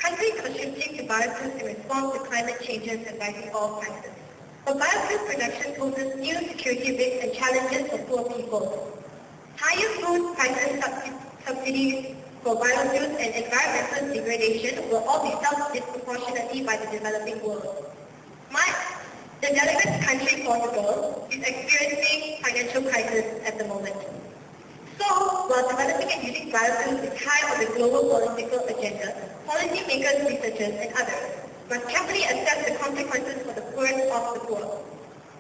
countries are shifting to biofuels in response to climate changes and rising oil prices. But biofuel production poses new security risks and challenges for poor people. Higher food prices, subsidies for biofuels and environmental degradation will all be felt disproportionately by the developing world. The delegate country, Portugal, is experiencing financial crisis at the moment. So, while developing and using biofuels is high on the global political agenda, policymakers, researchers, and others must carefully assess the consequences for the poorest of the poor.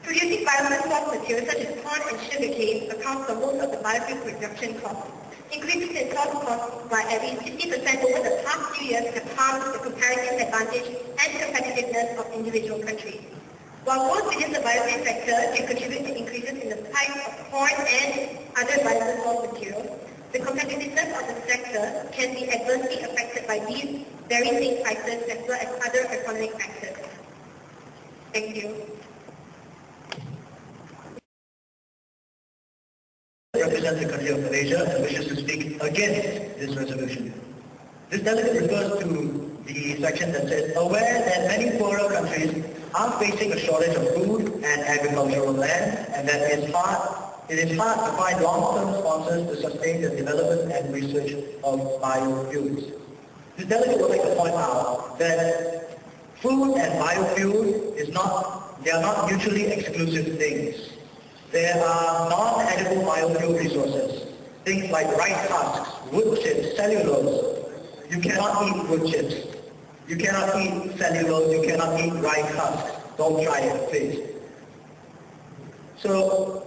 Producing biofuel source materials such as corn and sugarcane accounts for most of the biofuel production costs. Increases in source costs by at least 50% over the past few years have harmed the comparative advantage and competitiveness of individual countries. While both within the biofuel sector can contribute to increases in the price of corn and other biofuel source materials, the competitiveness of the sector can be adversely affected by these very same prices as well as other economic factors. Thank you. Represents the country of Malaysia and wishes to speak against this resolution. This delegate refers to the section that says, aware that many poorer countries are facing a shortage of food and agricultural land, and that it is hard to find long-term sponsors to sustain the development and research of biofuels. This delegate would like to point out that food and biofuel they are not mutually exclusive things. There are non-edible biofuel resources, things like rice husks, wood chips, cellulose. You cannot eat wood chips. You cannot eat cellulose. You cannot eat rice husks. Don't try it, please. So,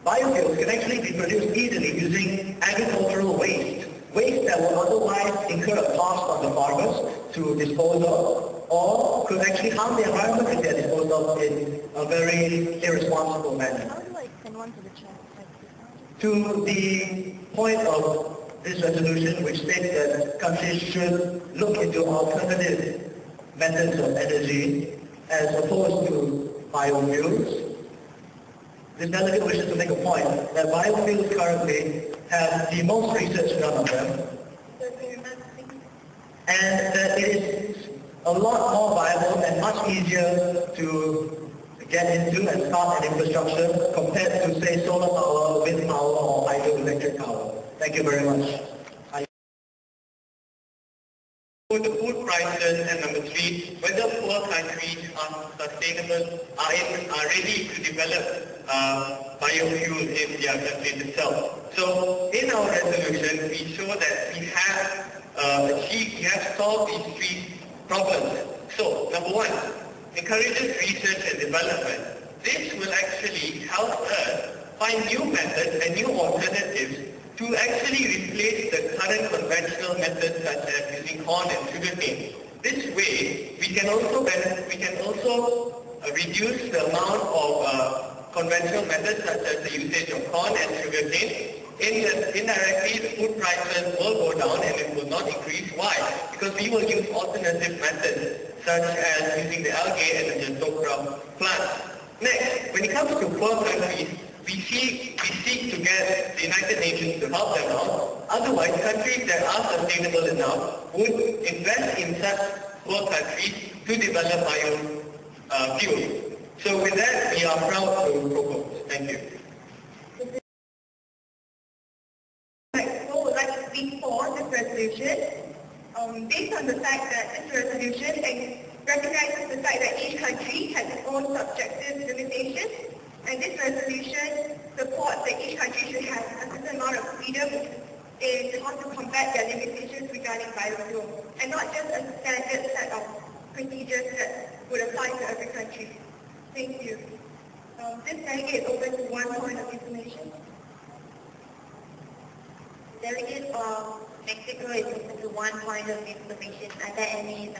biofuels can actually be produced easily using agricultural waste that will otherwise incur a cost on the farmers to dispose of, or could actually harm the environment if they are disposed of in a very irresponsible manner. How do I send one to the chat? To the point of this resolution, which states that countries should look into alternative methods of energy as opposed to biofuels, this delegate wishes to make a point that biofuels currently have the most research done on them, and that it is a lot more viable and much easier to get into and start an infrastructure compared to, say, solar power, wind power, or hydroelectric power. Thank you very much. For the food prices, and number 3, whether poor countries are sustainable, are ready to develop biofuel in their countries itself. So in our resolution, we show that we have solved these 3 problems. So number 1, encourages research and development. This will actually help us find new methods and new alternatives to actually replace the current conventional methods such as using corn and sugarcane. This way, we can also reduce the amount of conventional methods such as the usage of corn and sugarcane. Indirectly, the food prices will go down and it will not increase. Why? Because we will use alternative methods such as using the algae and the jatokra plants. Next, when it comes to poor countries, we seek to get the United Nations to help them out. Otherwise, countries that are sustainable enough would invest in such poor countries to develop biofuels. So with that, we are proud to propose. Thank you. So I would like to speak for this resolution. Based on the fact that this resolution recognizes the fact that each country has its own subjective limitations, and this resolution supports that each country should have a certain amount of freedom in how to combat their limitations regarding biofuel, and not just a standard set of procedures that would apply to every country. Thank you. This delegate is open to 1 point of information. Delegate of Mexico is open to 1 point of information. Are there any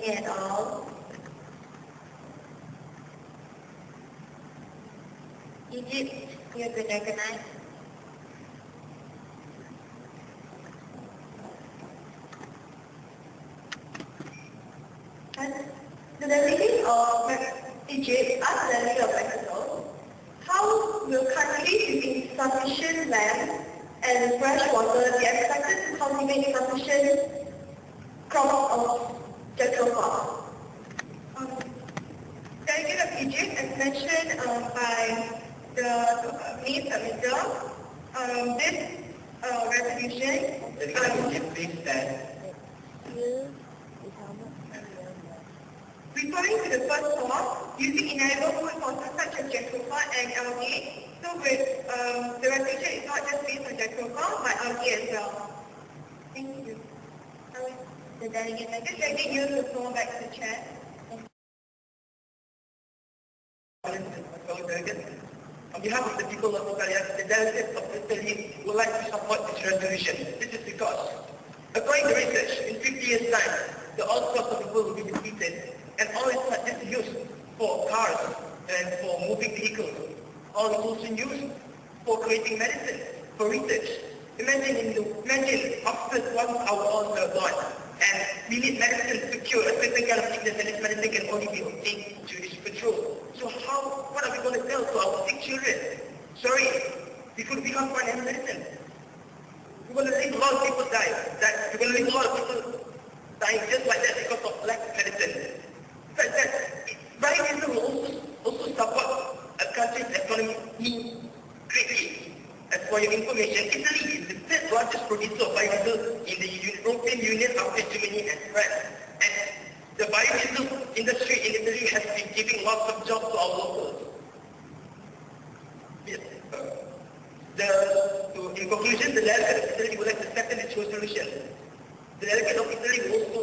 at all? Egypt, you have been recognized. And the delegate of Egypt asked the delegate of Mexico, how will countries with insufficient land and fresh water, they are expected to cultivate sufficient crops of jatropha. Delegate of Egypt, as mentioned by the main submitter, this resolution Please stand. referring to the first clause, using inedible food sources such as jatropha and algae. So with the resolution is not just based on jatropha, but algae as well. Thank you. The delegate, I just delegate you the floor back to the chair. On behalf of the people of Bulgaria, the delegates of the study would like to support this resolution. This is because, according to research, in 50 years' time, the oil cost of the world will be depleted, and oil is not just used for cars and for moving vehicles. Oil is also used for creating medicine, for research. Imagine Oxford wants our oil to gone, and we need medicine to cure a certain kind of sickness, and this medicine can only be obtained through this petrol. So what are we going to tell to our sick children? Sorry, we can't find any medicine. We're going to leave a lot of people die. We're going to leave a lot of people dying just like that because of lack of medicine. But biodiesel will also support a country's economy greatly. As for your information, Italy is the third largest producer of biodiesel in the European Union after Germany and France. And the biodiesel industry in Italy has been giving lots of jobs to our locals. Yes. In conclusion, the delegate of Italy would like to second its resolution. The delegate of Italy will also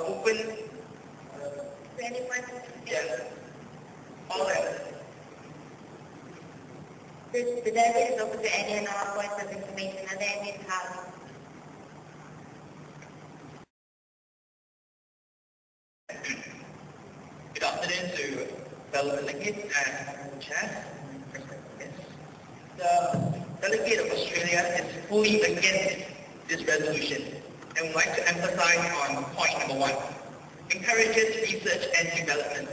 open all that. The delegate is open to any and all points of information. Are there any in the House? Good afternoon to fellow delegates and chair. The delegate of Australia is fully against this resolution and would like to emphasize on point number 1. Encourages research and development.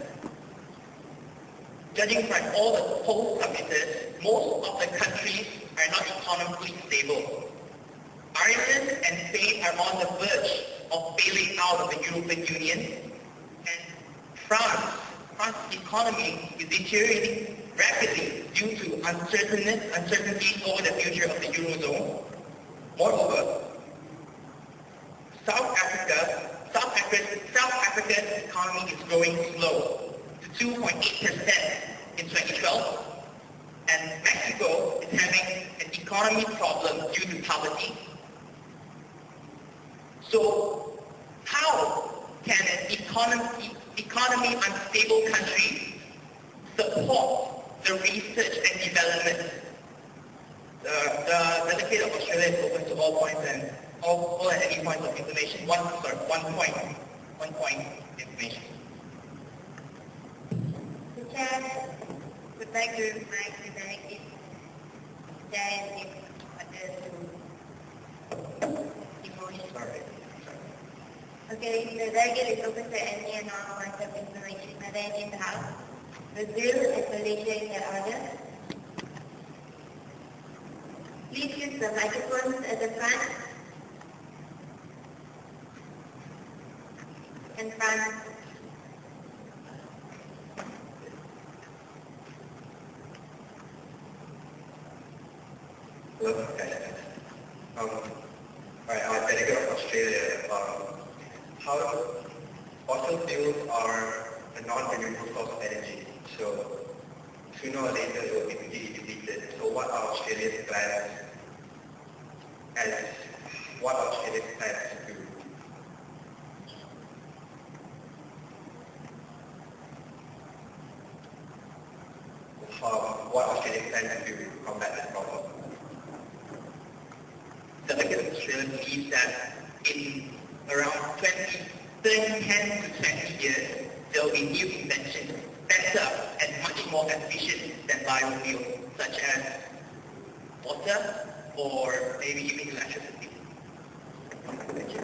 Judging from all the polls submitted, most of the countries are not economically stable. Ireland and Spain are on the verge of bailing out of the European Union, and France's economy is deteriorating rapidly due to uncertainty over the future of the Eurozone. Moreover, South Africa's economy is growing slow to 2.8% in 2012, and Mexico is having an economy problem due to poverty. So how can an economy unstable country support the research and development? The delegate of Australia is open to all points and all at any point of information. One point information. The chair would like to remind the delegate that if Sorry. Okay, the delegate is open to any and all points of information. Are there any in the House? The bill and Malaysia in their order. Please use the microphones at the front. In front. Okay. Right, I'm a delegate of Australia. Fossil fuels are a non-renewable source of energy, so sooner or later it will be completely depleted. So what are Australia's plans to do? What Australia plans to do to combat this problem? The delegate of Australia believes that in around 10 to 20 years, there will be new inventions, better and much more efficient than biofuels, such as water or maybe even electricity. Thank you.